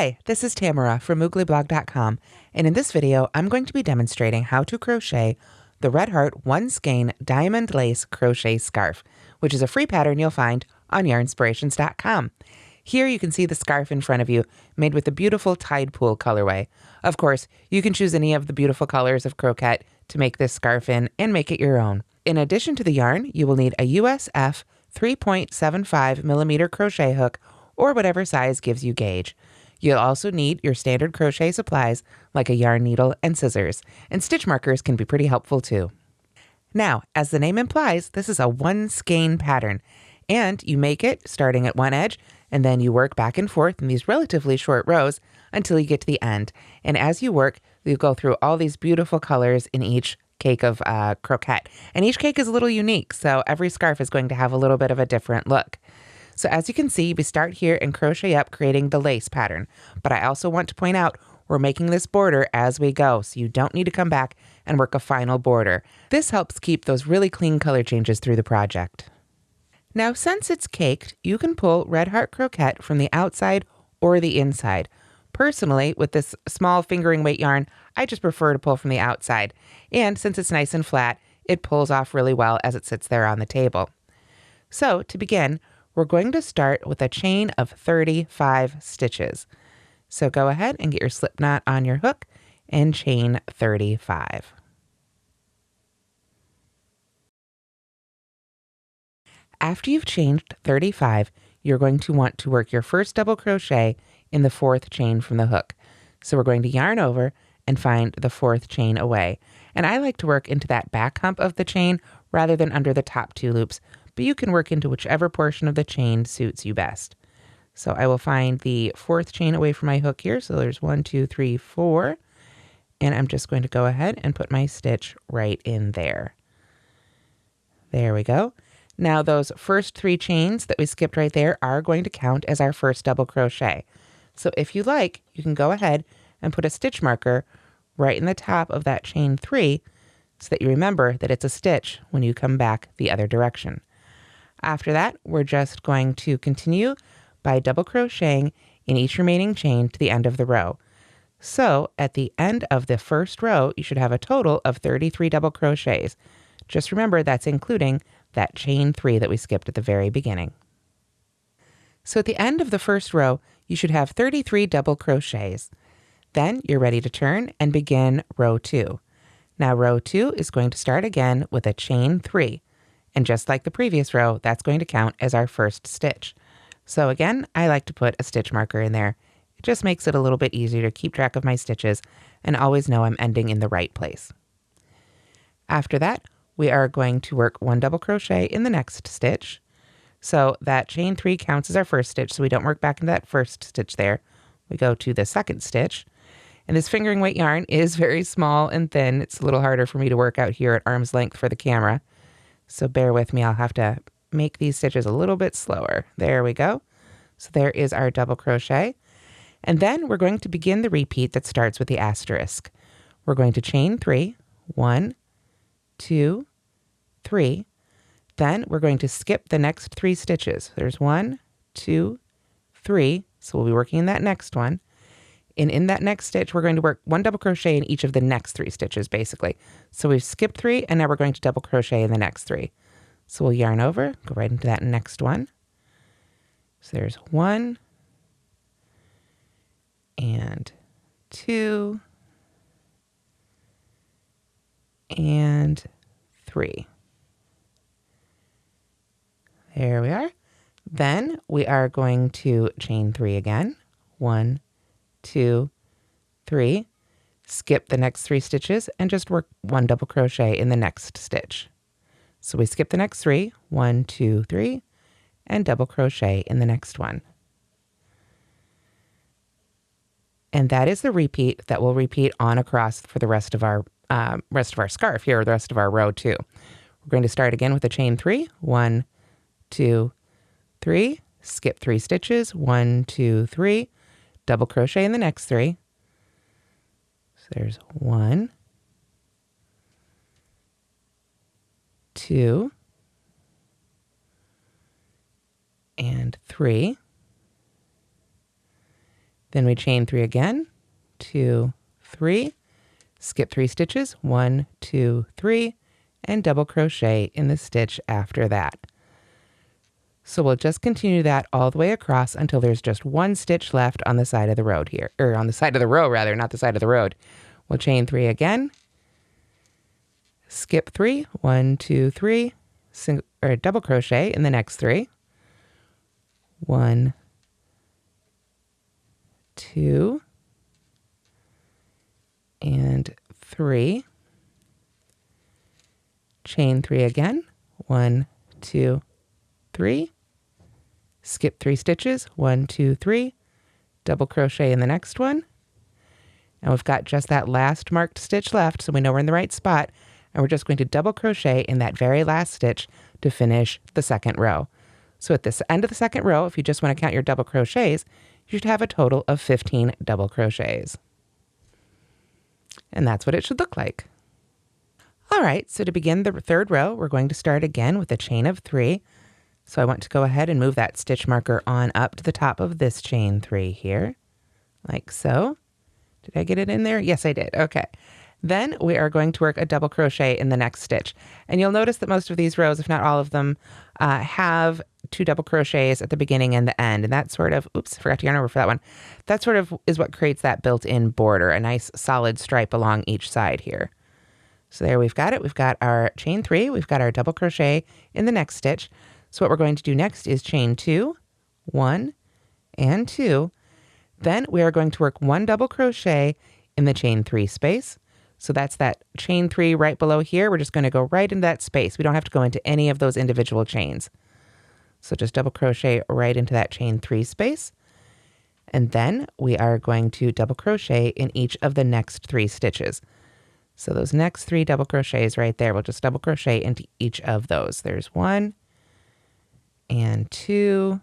Hi, this is Tamara from mooglyblog.com, and in this video I'm going to be demonstrating how to crochet the Red Heart One Skein Diamond Lace Crochet Scarf, which is a free pattern you'll find on Yarnspirations.com. Here you can see the scarf in front of you, made with the beautiful Tide Pool colorway. Of course, you can choose any of the beautiful colors of croquette to make this scarf in and make it your own. In addition to the yarn, you will need a USF 3.75mm crochet hook or whatever size gives you gauge. You'll also need your standard crochet supplies like a yarn needle and scissors, and stitch markers can be pretty helpful too. Now, as the name implies, this is a one skein pattern, and you make it starting at one edge, and then you work back and forth in these relatively short rows until you get to the end. And as you work, you go through all these beautiful colors in each cake of croquette. And each cake is a little unique, so every scarf is going to have a little bit of a different look. So as you can see, we start here and crochet up, creating the lace pattern. But I also want to point out, we're making this border as we go, so you don't need to come back and work a final border. This helps keep those really clean color changes through the project. Now, since it's caked, you can pull Red Heart Croquette from the outside or the inside. Personally, with this small fingering weight yarn, I just prefer to pull from the outside. And since it's nice and flat, it pulls off really well as it sits there on the table. So to begin, we're going to start with a chain of 35 stitches. So go ahead and get your slip knot on your hook and chain 35. After you've chained 35, you're going to want to work your first double crochet in the fourth chain from the hook. So we're going to yarn over and find the fourth chain away. And I like to work into that back hump of the chain rather than under the top two loops, but you can work into whichever portion of the chain suits you best. So I will find the fourth chain away from my hook here. So there's 1, 2, 3, 4. And I'm just going to go ahead and put my stitch right in there. There we go. Now those first 3 chains that we skipped right there are going to count as our first double crochet. So if you like, you can go ahead and put a stitch marker right in the top of that chain 3 so that you remember that it's a stitch when you come back the other direction. After that, we're just going to continue by double crocheting in each remaining chain to the end of the row. So at the end of the first row, you should have a total of 33 double crochets. Just remember that's including that chain 3 that we skipped at the very beginning. So at the end of the first row, you should have 33 double crochets. Then you're ready to turn and begin row 2. Now row 2 is going to start again with a chain 3. And just like the previous row, that's going to count as our first stitch. So again, I like to put a stitch marker in there. It just makes it a little bit easier to keep track of my stitches and always know I'm ending in the right place. After that, we are going to work 1 double crochet in the next stitch. So that chain 3 counts as our first stitch, so we don't work back into that first stitch there. We go to the second stitch. And this fingering weight yarn is very small and thin. It's a little harder for me to work out here at arm's length for the camera. So bear with me, I'll have to make these stitches a little bit slower. There we go. So there is our double crochet. And then we're going to begin the repeat that starts with the asterisk. We're going to chain 3, 1, 2, 3. Then we're going to skip the next 3 stitches. There's 1, 2, 3. So we'll be working in that next one. And in that next stitch, we're going to work 1 double crochet in each of the next 3 stitches, basically. So we've skipped 3, and now we're going to double crochet in the next 3. So we'll yarn over, go right into that next one. So there's 1, and 2, and 3. There we are. Then we are going to chain 3 again. 1, 2, 3, skip the next 3 stitches and just work 1 double crochet in the next stitch. So we skip the next 3, 1, 2, 3, and double crochet in the next one. And that is the repeat that will repeat on across for the rest of our scarf here, or the rest of our row too. We're going to start again with a chain 3, 1, 2, 3, skip 3 stitches, 1, 2, 3, double crochet in the next 3. So there's 1, 2, and 3. Then we chain 3 again, 2, 3, skip 3 stitches, 1, 2, 3, and double crochet in the stitch after that. So we'll just continue that all the way across until there's just 1 stitch left on the side of the road here, or on the side of the row rather, not the side of the road. We'll chain 3 again, skip 3, 1, 2, 3, double crochet in the next 3, 1, 2, and 3, chain 3 again, 1, 2, 3, skip 3 stitches, 1, 2, 3, double crochet in the next one, and we've got just that last marked stitch left, so we know we're in the right spot, and we're just going to double crochet in that very last stitch to finish the second row. So at this end of the second row, if you just want to count your double crochets, you should have a total of 15 double crochets. And that's what it should look like. All right, so to begin the third row, we're going to start again with a chain of 3. So I want to go ahead and move that stitch marker on up to the top of this chain 3 here, like so. Did I get it in there? Yes, I did. Okay. Then we are going to work a double crochet in the next stitch. And you'll notice that most of these rows, if not all of them, have 2 double crochets at the beginning and the end. And that sort of, oops, forgot to yarn over for that one. That sort of is what creates that built-in border, a nice solid stripe along each side here. So there we've got it. We've got our chain 3. We've got our double crochet in the next stitch. So what we're going to do next is chain 2, 1, and 2. Then we are going to work 1 double crochet in the chain 3 space. So that's that chain 3 right below here. We're just going to go right into that space. We don't have to go into any of those individual chains. So just double crochet right into that chain 3 space. And then we are going to double crochet in each of the next 3 stitches. So those next 3 double crochets right there, we'll just double crochet into each of those. There's 1 and 2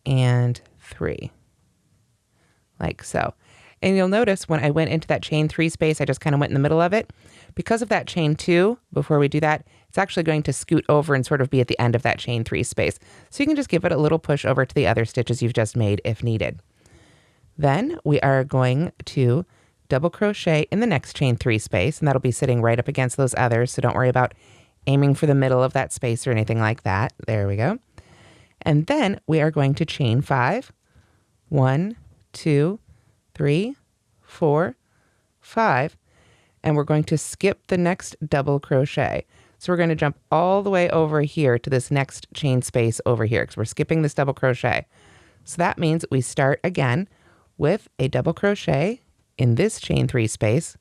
and 3, like so. And you'll notice when I went into that chain 3 space, I just kind of went in the middle of it. Because of that chain 2, before we do that, it's actually going to scoot over and sort of be at the end of that chain 3 space. So you can just give it a little push over to the other stitches you've just made if needed. Then we are going to double crochet in the next chain 3 space, and that'll be sitting right up against those others. So don't worry about aiming for the middle of that space or anything like that. There we go. And then we are going to chain 5, 1, 2, 3, 4, 5, and we're going to skip the next double crochet. So we're going to jump all the way over here to this next chain space over here because we're skipping this double crochet. So that means we start again with a double crochet in this chain 3 space.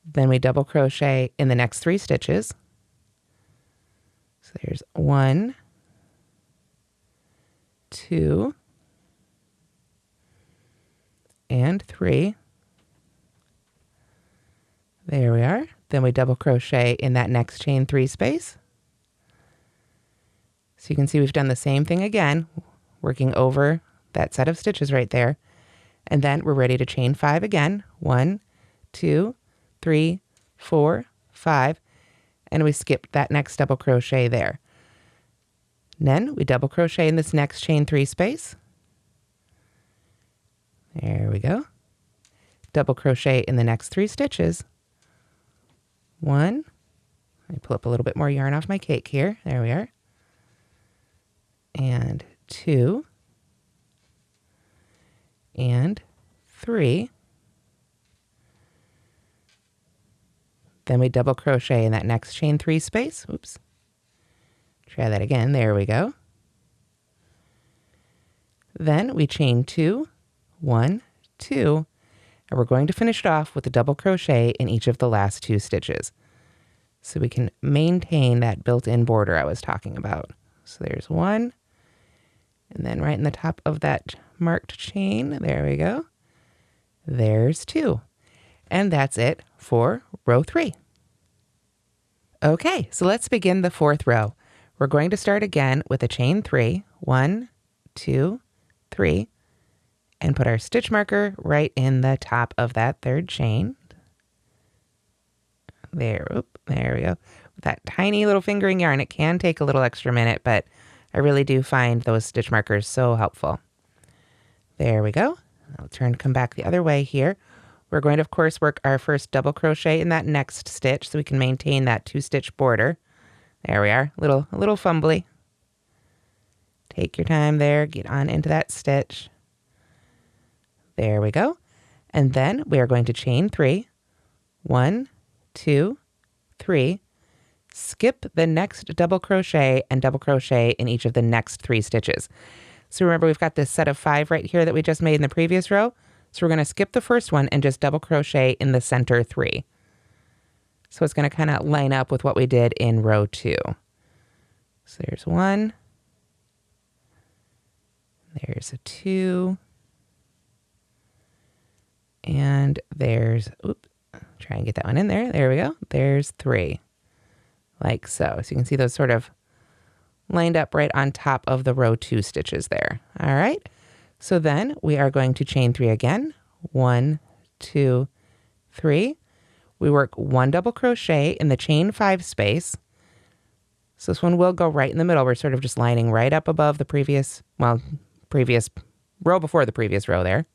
Then we double crochet in the next 3 stitches. So there's 1, 2, and 3. There we are. Then we double crochet in that next chain 3 space. So you can see we've done the same thing again, working over that set of stitches right there. And then we're ready to chain 5 again. 1, 2, 3, 4, 5, and we skip that next double crochet there. Then we double crochet in this next chain 3 space. There we go. Double crochet in the next 3 stitches. 1, let me pull up a little bit more yarn off my cake here. There we are. And 2, and 3. Then we double crochet in that next chain 3 space. Oops. Try that again. There we go. Then we chain 2, 1, 2, and we're going to finish it off with a double crochet in each of the last 2 stitches. So we can maintain that built-in border I was talking about. So there's 1, and then right in the top of that marked chain, there we go. There's 2. And that's it for row 3. Okay, so let's begin the 4th row. We're going to start again with a chain 3, 1, 2, 3, and put our stitch marker right in the top of that 3rd chain. There we go. With that tiny little fingering yarn, it can take a little extra minute, but I really do find those stitch markers so helpful. There we go. I'll come back the other way here. We're going to, of course, work our first double crochet in that next stitch so we can maintain that 2-stitch border. There we are, a little fumbly. Take your time there, get on into that stitch. There we go. And then we are going to chain 3. 1, 2, 3. Skip the next double crochet and double crochet in each of the next 3 stitches. So remember, we've got this set of 5 right here that we just made in the previous row. So we're going to skip the first one and just double crochet in the center 3. So it's going to kind of line up with what we did in row 2. So there's 1. There's a 2. And there's, try and get that one in there. There we go. There's 3. Like so. So you can see those sort of lined up right on top of the row 2 stitches there. All right. So then we are going to chain 3 again. 1, 2, 3. We work 1 double crochet in the chain 5 space. So this one will go right in the middle. We're sort of just lining right up above the previous row before the previous row there.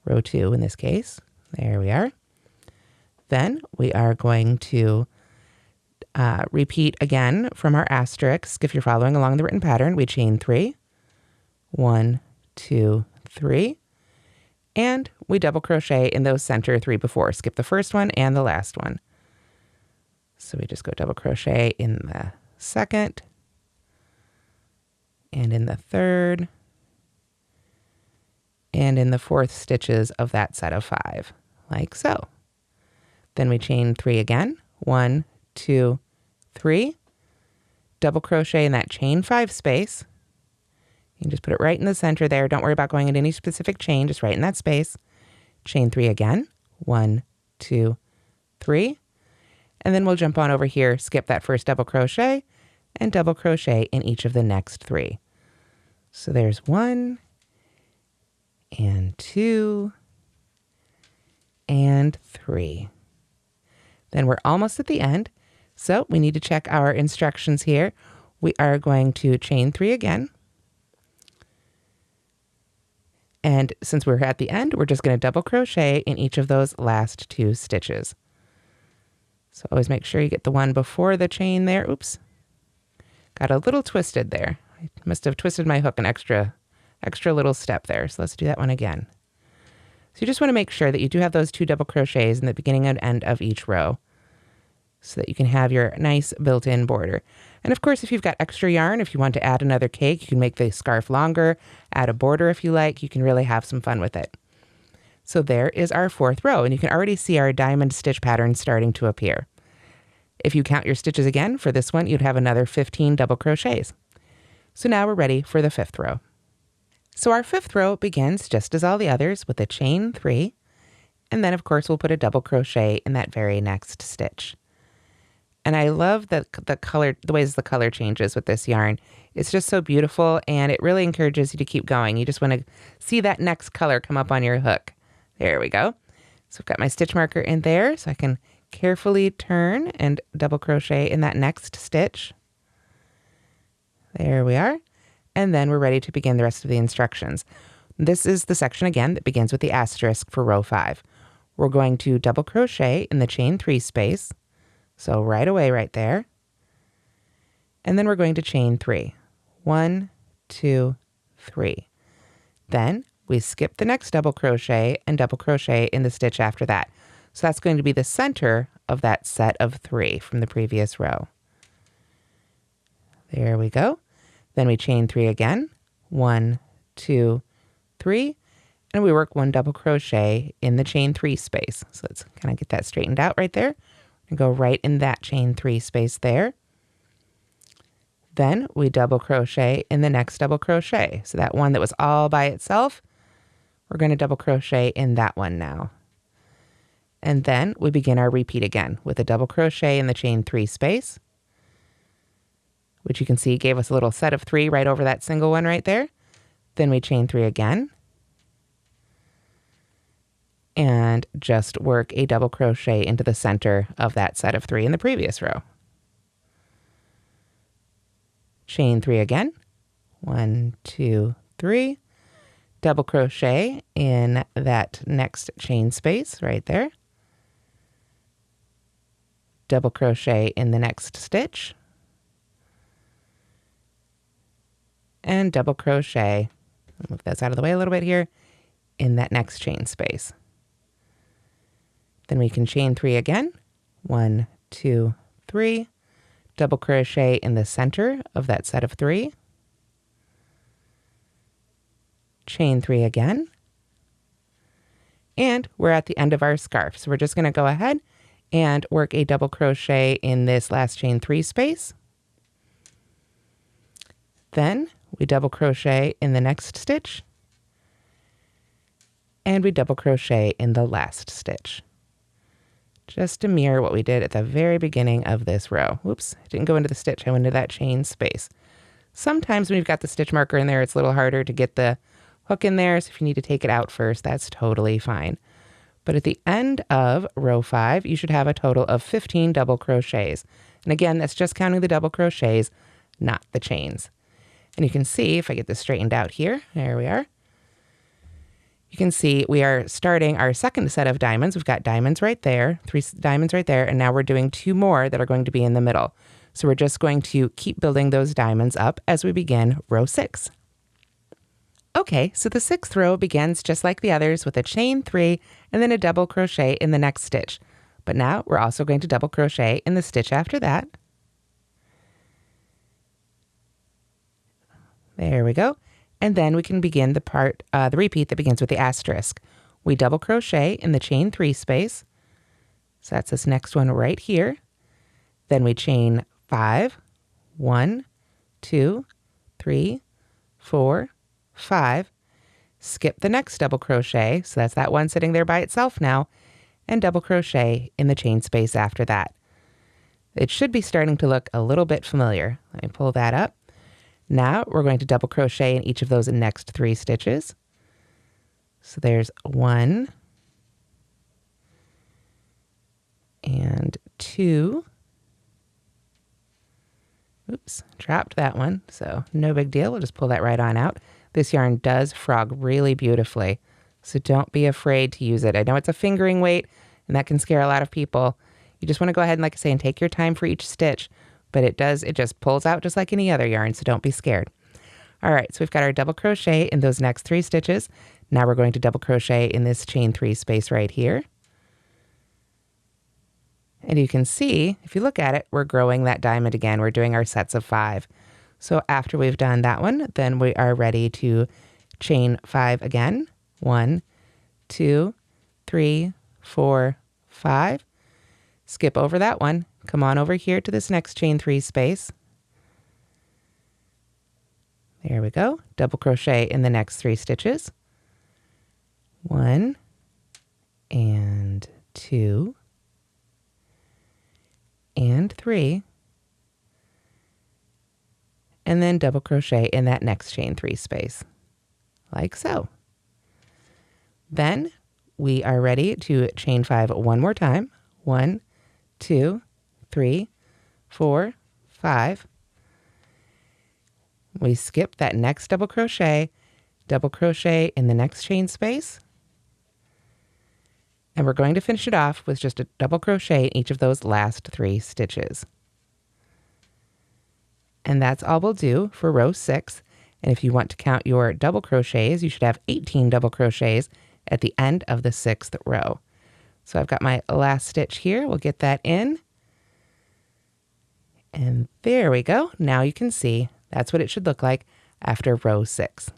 Row 2 in this case. There we are. Then we are going to repeat again from our asterisk. If you're following along the written pattern, we chain 3. 1, 2, 3. And we double crochet in those center 3 before. Skip the first one and the last one. So we just go double crochet in the second and in the third and in the 4th stitches of that set of 5, like so. Then we chain 3 again. 1, 2, 3. Double crochet in that chain 5 space. You can just put it right in the center there. Don't worry about going into any specific chain, just right in that space. Chain 3 again. 1, 2, 3. And then we'll jump on over here, skip that first double crochet, and double crochet in each of the next 3. So there's 1, and 2, and 3. Then we're almost at the end, so we need to check our instructions here. We are going to chain 3 again. And since we're at the end, we're just going to double crochet in each of those last 2 stitches. So always make sure you get the one before the chain there. Oops. Got a little twisted there. I must have twisted my hook an extra little step there. So let's do that one again. So you just want to make sure that you do have those 2 double crochets in the beginning and end of each row so that you can have your nice built-in border. And of course, if you've got extra yarn, if you want to add another cake, you can make the scarf longer, add a border if you like. You can really have some fun with it. So there is our 4th row, and you can already see our diamond stitch pattern starting to appear. If you count your stitches again for this one, you'd have another 15 double crochets. So now we're ready for the 5th row. So our 5th row begins just as all the others with a chain 3, and then of course we'll put a double crochet in that very next stitch. And I love the ways the color changes with this yarn. It's just so beautiful, and it really encourages you to keep going. You just want to see that next color come up on your hook. There we go. So I've got my stitch marker in there, so I can carefully turn and double crochet in that next stitch. There we are. And then we're ready to begin the rest of the instructions. This is the section again that begins with the asterisk for row 5. We're going to double crochet in the chain 3 space. So right away right there. And then we're going to chain 3. 1, 2, 3. Then we skip the next double crochet and double crochet in the stitch after that. So that's going to be the center of that set of 3 from the previous row. There we go. Then we chain 3 again. 1, 2, 3. And we work 1 double crochet in the chain 3 space. So let's kind of get that straightened out right there. And go right in that chain 3 space there. Then we double crochet in the next double crochet. So that one that was all by itself, we're going to double crochet in that one now. And then we begin our repeat again with a double crochet in the chain 3 space, which you can see gave us a little set of 3 right over that single one right there. Then we chain 3 again and just work a double crochet into the center of that set of 3 in the previous row. chain 3 again, 1, 2, 3, double crochet in that next chain space right there, double crochet in the next stitch, and double crochet, move those out of the way a little bit here, in that next chain space. Then we can chain 3 again, 1, 2, 3, double crochet in the center of that set of 3, chain 3 again, and we're at the end of our scarf. So we're just going to go ahead and work a double crochet in this last chain 3 space. Then we double crochet in the next stitch, and we double crochet in the last stitch, just to mirror what we did at the very beginning of this row. Whoops, I didn't go into the stitch, I went into that chain space. Sometimes when you've got the stitch marker in there, it's a little harder to get the hook in there, so if you need to take it out first, that's totally fine. But at the end of row 5, you should have a total of 15 double crochets. And again, that's just counting the double crochets, not the chains. And you can see, if I get this straightened out here, there we are. You can see we are starting our second set of diamonds. We've got diamonds right there, 3 diamonds right there, and now we're doing 2 more that are going to be in the middle. So we're just going to keep building those diamonds up as we begin row 6. Okay, so the 6th row begins just like the others with a chain 3 and then a double crochet in the next stitch. But now we're also going to double crochet in the stitch after that. There we go. And then we can begin the repeat that begins with the asterisk. We double crochet in the chain 3 space. So that's this next one right here. Then we chain 5, 1, 2, 3, 4, 5, skip the next double crochet, so that's that one sitting there by itself now, and double crochet in the chain space after that. It should be starting to look a little bit familiar. Let me pull that up. Now we're going to double crochet in each of those next 3 stitches. So there's 1 and 2. Oops, dropped that one, so no big deal. We'll just pull that right on out. This yarn does frog really beautifully, so don't be afraid to use it. I know it's a fingering weight, and that can scare a lot of people. You just want to go ahead and, like I say, and take your time for each stitch, but it just pulls out just like any other yarn, so don't be scared. All right, so we've got our double crochet in those next 3 stitches. Now we're going to double crochet in this chain 3 space right here. And you can see, if you look at it, we're growing that diamond again. We're doing our sets of 5. So after we've done that one, then we are ready to chain 5 again. 1, 2, 3, 4, 5. Skip over that one. Come on over here to this next chain 3 space. There we go. Double crochet in the next 3 stitches. 1 and 2 and 3. And then double crochet in that next chain 3 space, like so. Then we are ready to chain 5 one more time. 1, 2, 3, 4, 5. We skip that next double crochet in the next chain space, and we're going to finish it off with just a double crochet in each of those last 3 stitches. And that's all we'll do for row 6. And if you want to count your double crochets, you should have 18 double crochets at the end of the 6th row. So I've got my last stitch here. We'll get that in. And there we go. Now you can see that's what it should look like after row 6.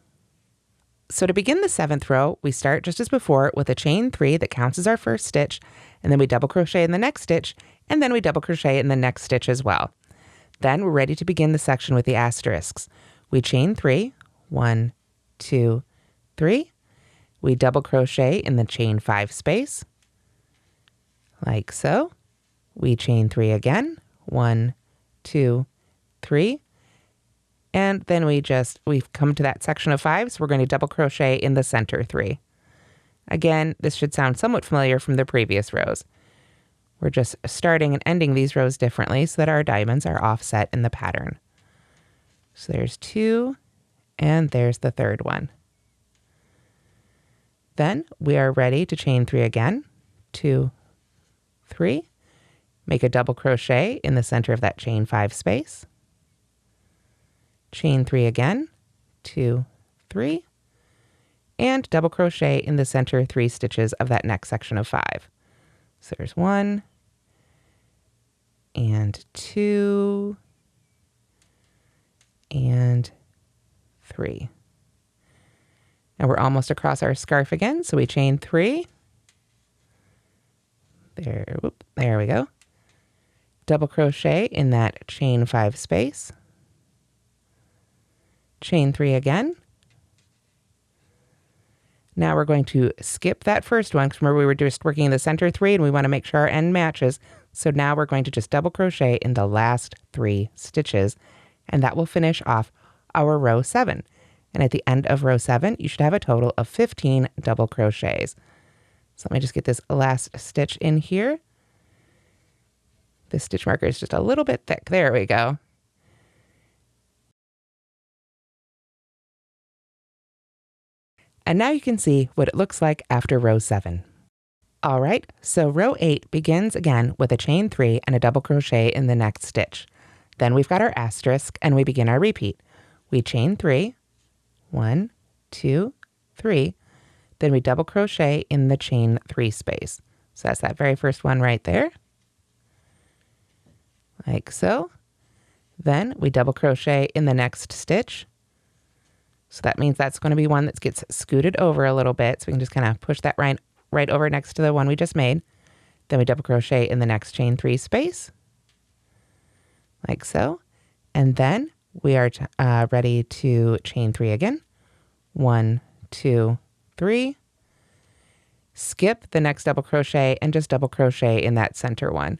So to begin the 7th row, we start just as before with a chain 3 that counts as our first stitch, and then we double crochet in the next stitch, and then we double crochet in the next stitch as well. Then we're ready to begin the section with the asterisks. We chain 3, 1, 2, 3. We double crochet in the chain 5 space, like so. We chain 3 again, 1, 2, 3. And then we've come to that section of 5, so we're going to double crochet in the center 3. Again, this should sound somewhat familiar from the previous rows. We're just starting and ending these rows differently so that our diamonds are offset in the pattern. So there's 2, and there's the third one. Then we are ready to chain 3 again. 2, 3. Make a double crochet in the center of that chain 5 space. Chain 3 again. 2, 3. And double crochet in the center 3 stitches of that next section of 5. So there's 1 and 2 and 3. And we're almost across our scarf again, so we chain 3. There we go. Double crochet in that chain 5 space. Chain 3 again. Now we're going to skip that first one, because remember we were just working in the center 3 and we want to make sure our end matches. So now we're going to just double crochet in the last 3 stitches, and that will finish off our row 7. And at the end of row 7, you should have a total of 15 double crochets. So let me just get this last stitch in here. This stitch marker is just a little bit thick. There we go. And now you can see what it looks like after row 7. All right, so row 8 begins again with a chain 3 and a double crochet in the next stitch. Then we've got our asterisk and we begin our repeat. We chain 3, 1, 2, 3. Then we double crochet in the chain 3 space. So that's that very first one right there. Like so. Then we double crochet in the next stitch. So that means that's going to be one that gets scooted over a little bit. So we can just kind of push that right over next to the one we just made. Then we double crochet in the next chain 3 space. Like so. And then we are ready to chain 3 again. 1, 2, 3. Skip the next double crochet and just double crochet in that center one.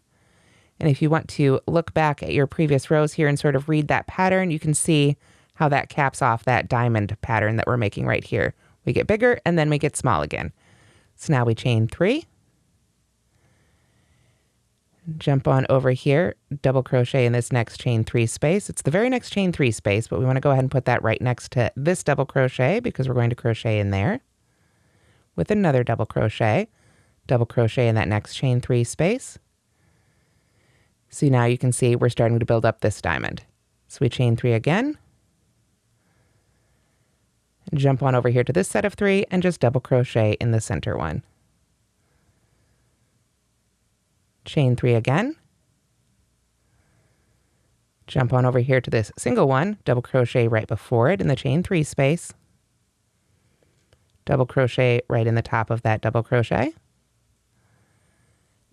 And if you want to look back at your previous rows here and sort of read that pattern, you can see how that caps off that diamond pattern that we're making right here. We get bigger and then we get small again. So now we chain 3. Jump on over here, double crochet in this next chain 3 space. It's the very next chain 3 space, but we want to go ahead and put that right next to this double crochet because we're going to crochet in there with another double crochet in that next chain 3 space. So now you can see we're starting to build up this diamond. So we chain 3 again, jump on over here to this set of 3 and just double crochet in the center one. Chain 3 again, jump on over here to this single one, double crochet right before it in the chain 3 space, double crochet right in the top of that double crochet,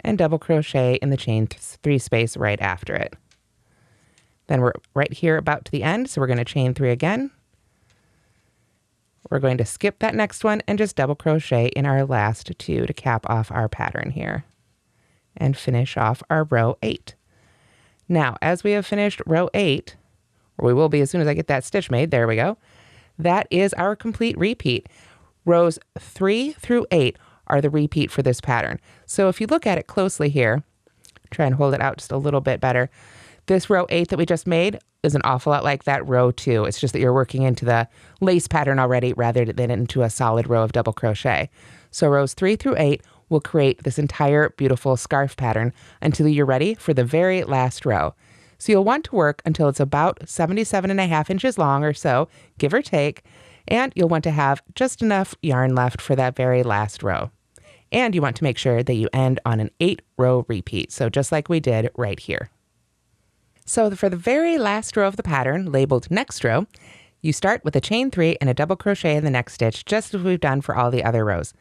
and double crochet in the chain 3 space right after it. Then we're right here about to the end, so we're going to chain 3 again. We're going to skip that next one and just double crochet in our last 2 to cap off our pattern here and finish off our row 8. Now, as we have finished row 8, or we will be as soon as I get that stitch made, there we go, that is our complete repeat. Rows 3 through 8 are the repeat for this pattern. So if you look at it closely here, try and hold it out just a little bit better, this row 8 that we just made is an awful lot like that row 2. It's just that you're working into the lace pattern already rather than into a solid row of double crochet. So rows 3 through 8 will create this entire beautiful scarf pattern until you're ready for the very last row. So you'll want to work until it's about 77.5 inches long or so, give or take, and you'll want to have just enough yarn left for that very last row. And you want to make sure that you end on an 8-row repeat, so just like we did right here. So for the very last row of the pattern, labeled next row, you start with a chain 3 and a double crochet in the next stitch, just as we've done for all the other rows.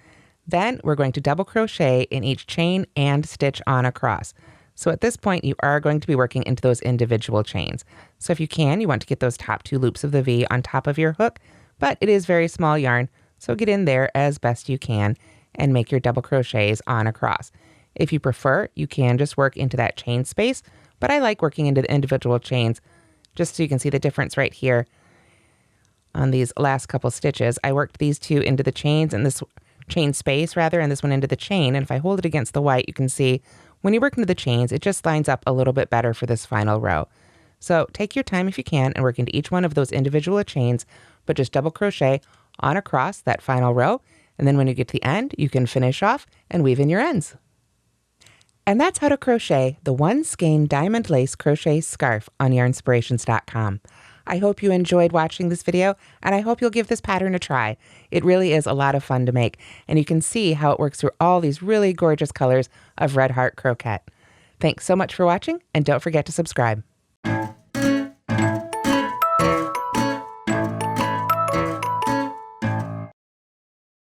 Then we're going to double crochet in each chain and stitch on across. So at this point, you are going to be working into those individual chains. So if you can, you want to get those top 2 loops of the V on top of your hook, but it is very small yarn, so get in there as best you can and make your double crochets on across. If you prefer, you can just work into that chain space, but I like working into the individual chains just so you can see the difference right here. On these last couple stitches, I worked these 2 into the chains and this chain space rather, and this one into the chain. And if I hold it against the white, you can see when you work into the chains, it just lines up a little bit better for this final row. So take your time if you can and work into each one of those individual chains, but just double crochet on across that final row. And then when you get to the end, you can finish off and weave in your ends. And that's how to crochet the One Skein Diamond Lace Crochet Scarf on Yarnspirations.com. I hope you enjoyed watching this video, and I hope you'll give this pattern a try. It really is a lot of fun to make, and you can see how it works through all these really gorgeous colors of Red Heart Croquette. Thanks so much for watching, and don't forget to subscribe.